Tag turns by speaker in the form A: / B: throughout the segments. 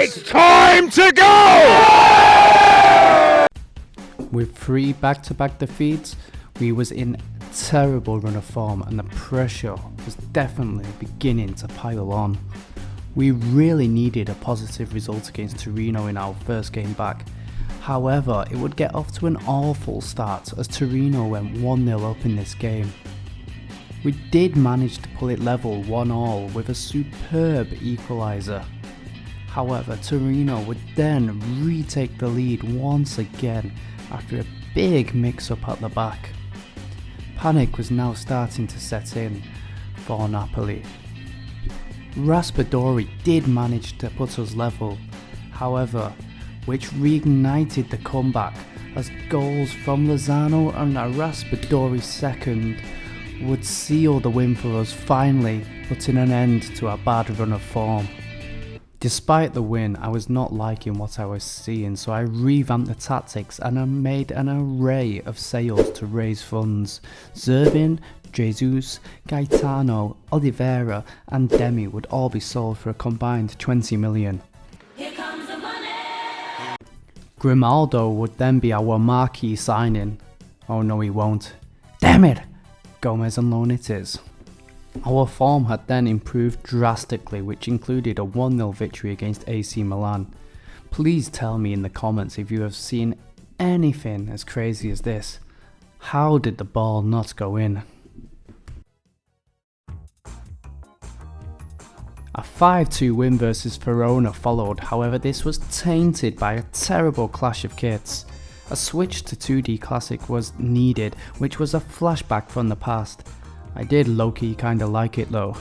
A: It's time to go!
B: With 3 back-to-back defeats, we was in terrible run of form and the pressure was definitely beginning to pile on. We really needed a positive result against Torino in our first game back. However, it would get off to an awful start as Torino went 1-0 up in this game. We did manage to pull it level 1-1 with a superb equaliser. However, Torino would then retake the lead once again after a big mix-up at the back. Panic was now starting to set in for Napoli. Raspadori did manage to put us level, however, which reignited the comeback as goals from Lozano and a Raspadori second would seal the win for us, finally putting an end to our bad run of form. Despite the win, I was not liking what I was seeing, so I revamped the tactics and I made an array of sales to raise funds. Zerbin, Jesus, Gaetano, Oliveira and Demi would all be sold for a combined 20 million.
C: Here comes the money.
B: Grimaldo would then be our marquee signing. Oh no, he won't. Damn it! Gomez on loan it is. Our form had then improved drastically, which included a 1-0 victory against AC Milan. Please tell me in the comments if you have seen anything as crazy as this. How did the ball not go in? A 5-2 win versus Verona followed, however this was tainted by a terrible clash of kits. A switch to 2D Classic was needed, which was a flashback from the past. I did low-key kinda like it though.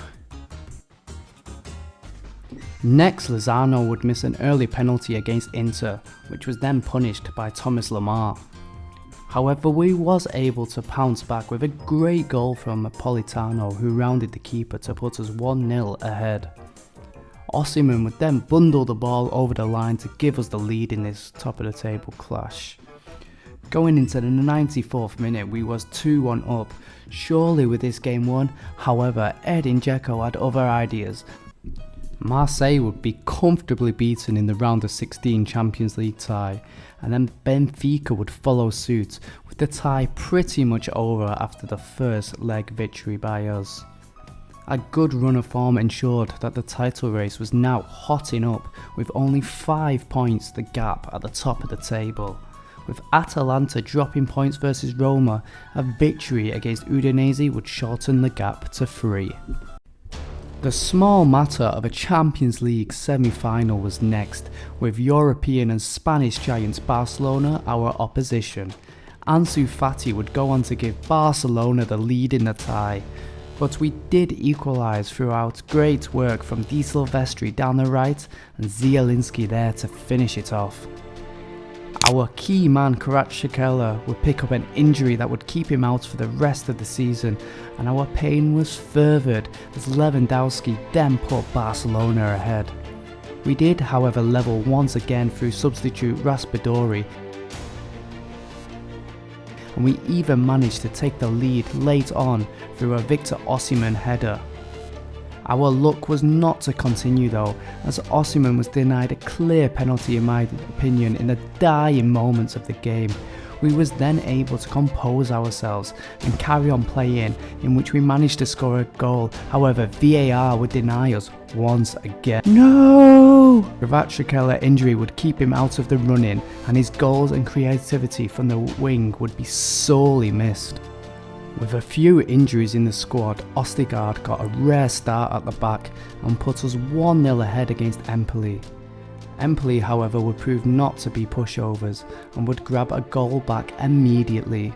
B: Next, Lozano would miss an early penalty against Inter, which was then punished by Thomas Lemar. However, we was able to pounce back with a great goal from Politano, who rounded the keeper to put us 1-0 ahead. Osimhen would then bundle the ball over the line to give us the lead in this top of the table clash. Going into the 94th minute, we was 2-1 up, surely with this game won. However, Edin Dzeko had other ideas. Marseille would be comfortably beaten in the round of 16 Champions League tie, and then Benfica would follow suit, with the tie pretty much over after the first leg victory by us. A good run of form ensured that the title race was now hotting up, with only 5 points the gap at the top of the table. With Atalanta dropping points versus Roma, a victory against Udinese would shorten the gap to 3. The small matter of a Champions League semi-final was next, with European and Spanish giants Barcelona our opposition. Ansu Fati would go on to give Barcelona the lead in the tie, but we did equalise throughout great work from Di Silvestri down the right and Zielinski there to finish it off. Our key man Kvaratskhelia would pick up an injury that would keep him out for the rest of the season, and our pain was furthered as Lewandowski then put Barcelona ahead. We did however level once again through substitute Raspadori, and we even managed to take the lead late on through a Victor Osimhen header. Our luck was not to continue though, as Osimhen was denied a clear penalty in my opinion in the dying moments of the game. We was then able to compose ourselves and carry on playing, in which we managed to score a goal. However, VAR would deny us once again. No! Kvaratskhelia injury would keep him out of the running, and his goals and creativity from the wing would be sorely missed. With a few injuries in the squad, Ostigard got a rare start at the back and put us 1-0 ahead against Empoli. Empoli, however, would prove not to be pushovers and would grab a goal back immediately.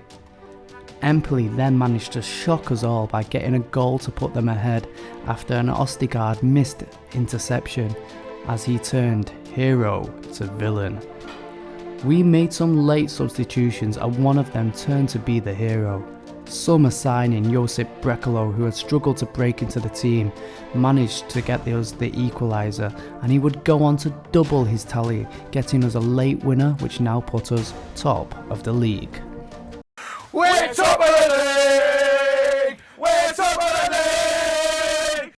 B: Empoli then managed to shock us all by getting a goal to put them ahead after an Ostigard missed interception as he turned hero to villain. We made some late substitutions and one of them turned to be the hero. Summer signing Josip Brekalo, who had struggled to break into the team, managed to get us the equaliser, and he would go on to double his tally, getting us a late winner which now put us top of the league.
A: We're top of the league! We're top of the league!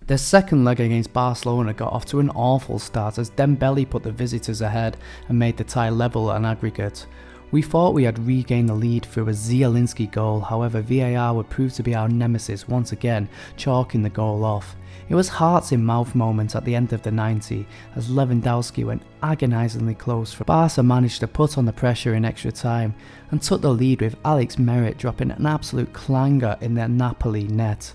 B: The second leg against Barcelona got off to an awful start as Dembele put the visitors ahead and made the tie level and aggregate. We thought we had regained the lead through a Zielinski goal, however VAR would prove to be our nemesis once again, chalking the goal off. It was hearts in mouth moments at the end of the 90 as Lewandowski went agonisingly close for Barca managed to put on the pressure in extra time and took the lead with Alex Merritt dropping an absolute clanger in their Napoli net.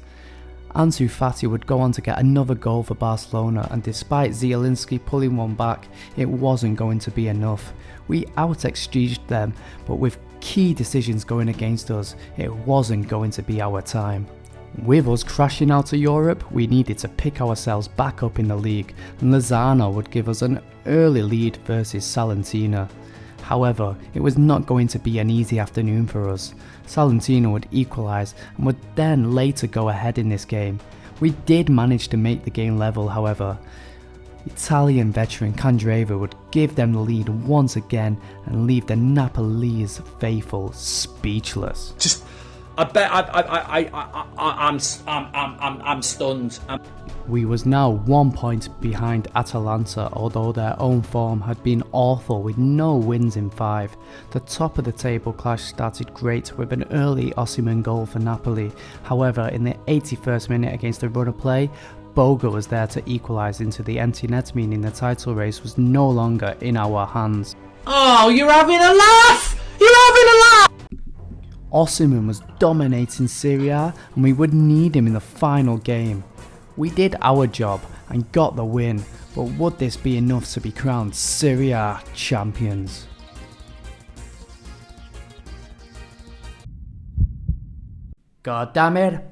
B: Ansu Fati would go on to get another goal for Barcelona, and despite Zielinski pulling one back, it wasn't going to be enough. We out-exchanged them, but with key decisions going against us, it wasn't going to be our time. With us crashing out of Europe, we needed to pick ourselves back up in the league, and Lozano would give us an early lead versus Salentina. However, it was not going to be an easy afternoon for us. Salentina would equalise and would then later go ahead in this game. We did manage to make the game level, however. Italian veteran Candreva would give them the lead once again and leave the Napoli's faithful speechless.
D: I'm stunned.
B: We was now 1 point behind Atalanta, although their own form had been awful with no wins in 5. The top of the table clash started great with an early Osimhen goal for Napoli. However, in the 81st minute against the run of play, Boga was there to equalise into the empty net, meaning the title race was no longer in our hands.
D: Oh, you're having a laugh! You're having a laugh!
B: Osimhen was dominating Serie A and we would need him in the final game. We did our job and got the win, but would this be enough to be crowned Serie A champions? God damn it!